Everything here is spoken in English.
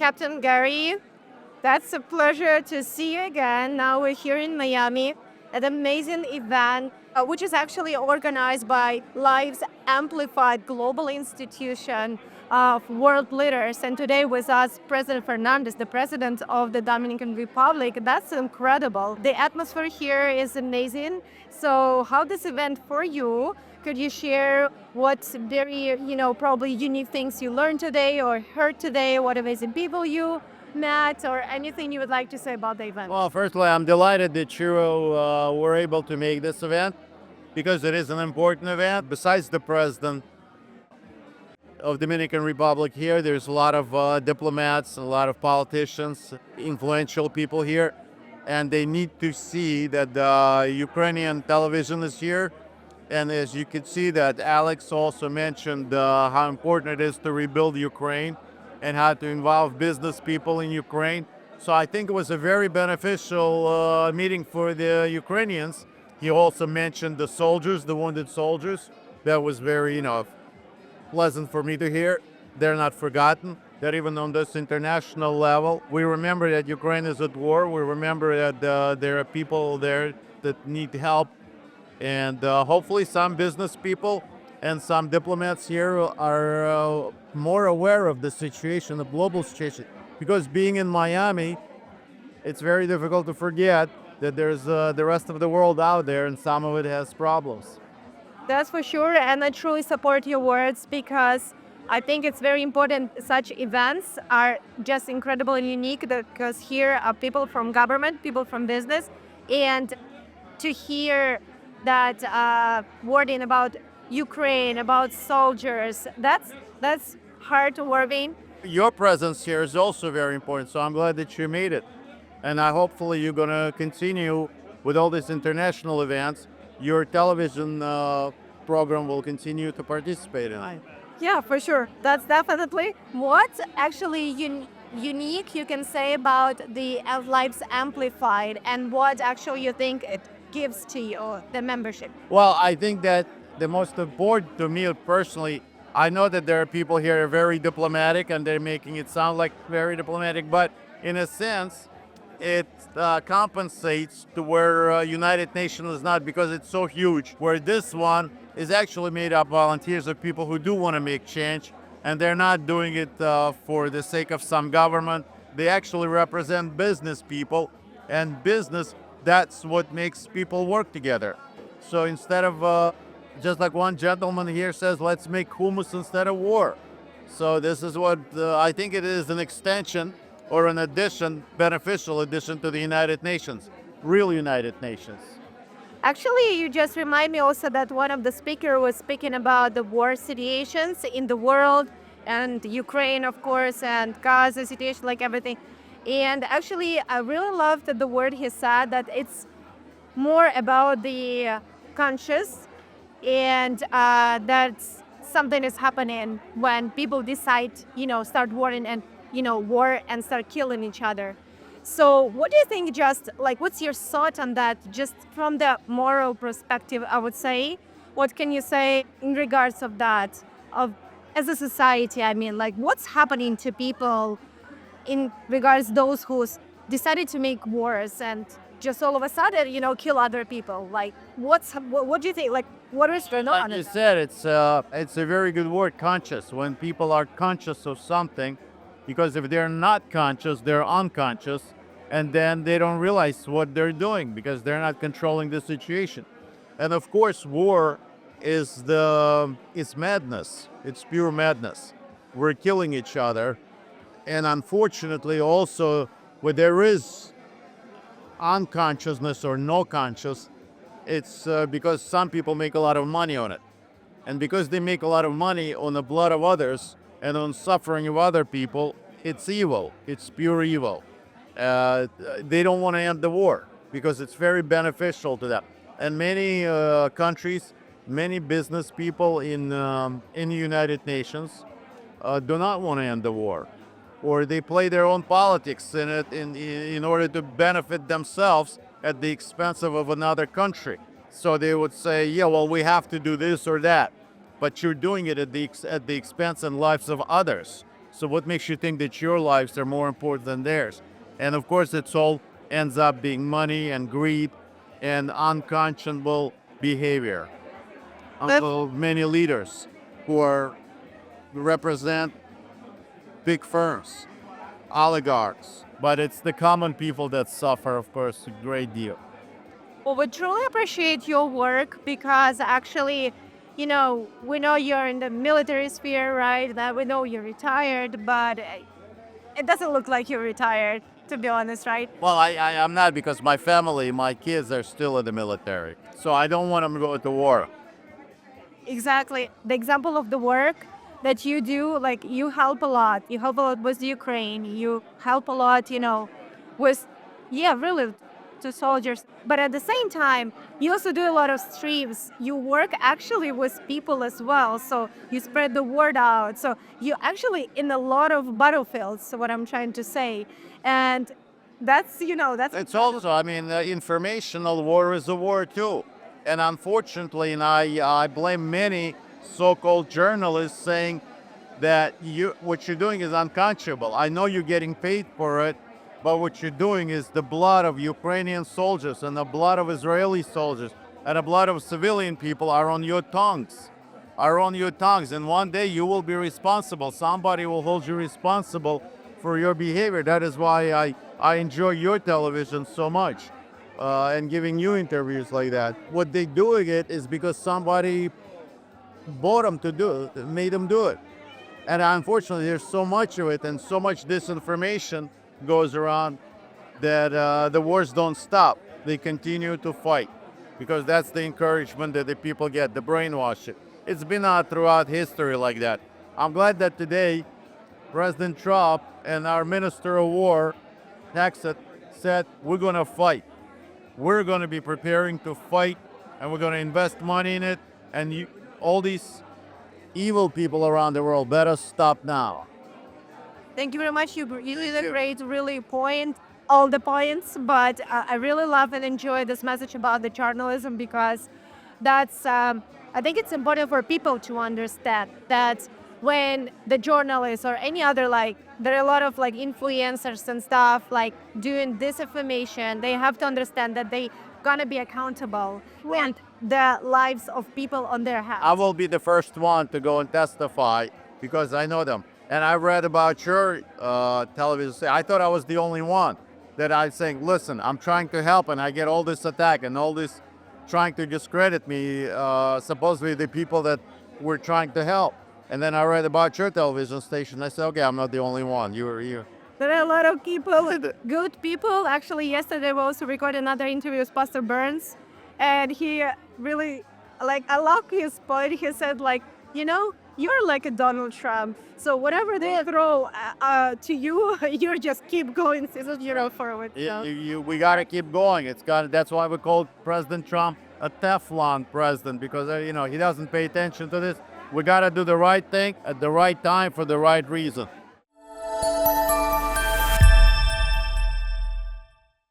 Captain Gary. That's a pleasure to see you again. Now we're here in Miami at an amazing event, which is actually organized by Lives Amplified Global Institution of World Leaders. And today with us, President Fernandez, the President of the Dominican Republic. That's incredible. The atmosphere here is amazing. So how this event for you? Could you share what's very, probably unique things you learned today or heard today? What amazing people you met, or anything you would like to say about the event? Well, firstly, I'm delighted that you were able to make this event because it is an important event. Besides the president of Dominican Republic here, there's a lot of diplomats, a lot of politicians, influential people here, and they need to see that the Ukrainian television is here. And as you can see that Alex also mentioned how important it is to rebuild Ukraine and how to involve business people in Ukraine. So I think it was a very beneficial meeting for the Ukrainians. He also mentioned the soldiers, the wounded soldiers. That was very, pleasant for me to hear. They're not forgotten. That even on this international level, we remember that Ukraine is at war. We remember that there are people there that need help. And hopefully some business people and some diplomats here are more aware of the situation, the global situation. Because being in Miami, it's very difficult to forget that there's the rest of the world out there and some of it has problems. That's for sure, and I truly support your words because I think it's very important. Such events are just incredible and unique because here are people from government, people from business, and to hear that wording about Ukraine, about soldiers, that's heartwarming. Your presence here is also very important, so I'm glad that you made it. And hopefully you're going to continue with all these international events. Your television program will continue to participate in it. Yeah, for sure. That's definitely what actually unique you can say about the Lives Amplified, and what actually you think it gives to you, the membership. Well, I think that the most important to me personally, I know that there are people here who are very diplomatic and they're making it sound like very diplomatic, but in a sense, it compensates to where United Nations is not, because it's so huge. Where this one is actually made up volunteers of people who do want to make change, and they're not doing it for the sake of some government. They actually represent business people, and business, that's what makes people work together. So instead of just like one gentleman here says, let's make hummus instead of war. So this is what I think it is, an extension or an addition, beneficial addition to the United Nations, real United Nations. Actually, you just remind me also that one of the speakers was speaking about the war situations in the world, and Ukraine, of course, and Gaza situation, like everything. And actually, I really loved the word he said, that it's more about the conscious, and that's something is happening when people decide, start warring and, war and start killing each other. So what do you think, just like, what's your thought on that, just from the moral perspective, I would say? What can you say in regards of that, of as a society, I mean, like, what's happening to people in regards those who decided to make wars and just all of a sudden, kill other people? Like, what do you think? Like, what is going on? Like you said, it's a very good word, conscious. When people are conscious of something, because if they're not conscious, they're unconscious, and then they don't realize what they're doing because they're not controlling the situation. And of course, war is it's madness. It's pure madness. We're killing each other, and unfortunately, also where there is unconsciousness or no conscious, it's because some people make a lot of money on it. And because they make a lot of money on the blood of others and on suffering of other people, it's evil. It's pure evil. They don't want to end the war because it's very beneficial to them. And many countries, many business people in the United Nations do not want to end the war, or they play their own politics in it in order to benefit themselves at the expense of another country. So they would say, yeah, well, we have to do this or that, but you're doing it at the expense and lives of others. So what makes you think that your lives are more important than theirs? And of course, it's all ends up being money and greed and unconscionable behavior But of many leaders who are represent big firms, oligarchs. But it's the common people that suffer, of course, a great deal. well, we truly appreciate your work because actually, we know you're in the military sphere, right? That we know you're retired, but it doesn't look like you're retired, to be honest, right? Well, I'm not because my family, my kids are still in the military. So I don't want them to go to war. Exactly. The example of the work that you do, like you help a lot. You help a lot with Ukraine. You help a lot, with, yeah, really, to soldiers. But at the same time, you also do a lot of streams. You work actually with people as well. So you spread the word out. So you actually in a lot of battlefields, what I'm trying to say. And that's It's also, I mean, informational war is a war too. And unfortunately, and I blame many so-called journalists saying that what you're doing is unconscionable. I know you're getting paid for it, but what you're doing is the blood of Ukrainian soldiers and the blood of Israeli soldiers and the blood of civilian people are on your tongues, are on your tongues. And one day you will be responsible. Somebody will hold you responsible for your behavior. That is why I enjoy your television so much and giving you interviews like that. What they doing it is because somebody bought them to do it, made them do it. And unfortunately, there's so much of it and so much disinformation goes around that the wars don't stop. They continue to fight because that's the encouragement that the people get, the brainwashing. It's been throughout history like that. I'm glad that today President Trump and our Minister of War, Hexet, said we're going to fight. We're going to be preparing to fight and we're going to invest money in it. And all these evil people around the world better stop now. Thank you very much. You did a great, really point all the points, but I really love and enjoy this message about the journalism because that's, I think it's important for people to understand that when the journalists or any other, like, there are a lot of like influencers and stuff like doing disinformation, they have to understand that they gonna be accountable and the lives of people on their hands. I will be the first one to go and testify because I know them. And I read about your television. I thought I was the only one that I saying, listen, I'm trying to help, and I get all this attack and all this trying to discredit me, supposedly the people that were trying to help. And then I read about your television station. I said, okay, I'm not the only one. You were here. There are a lot of people, good people. Actually, yesterday we also recorded another interview with Pastor Burns, and he really, like, I love his point. He said, like, you're like a Donald Trump. So whatever they throw to you, you just keep going, forward. So. We got to keep going. That's why we call President Trump a Teflon president because he doesn't pay attention to this. We got to do the right thing at the right time for the right reason.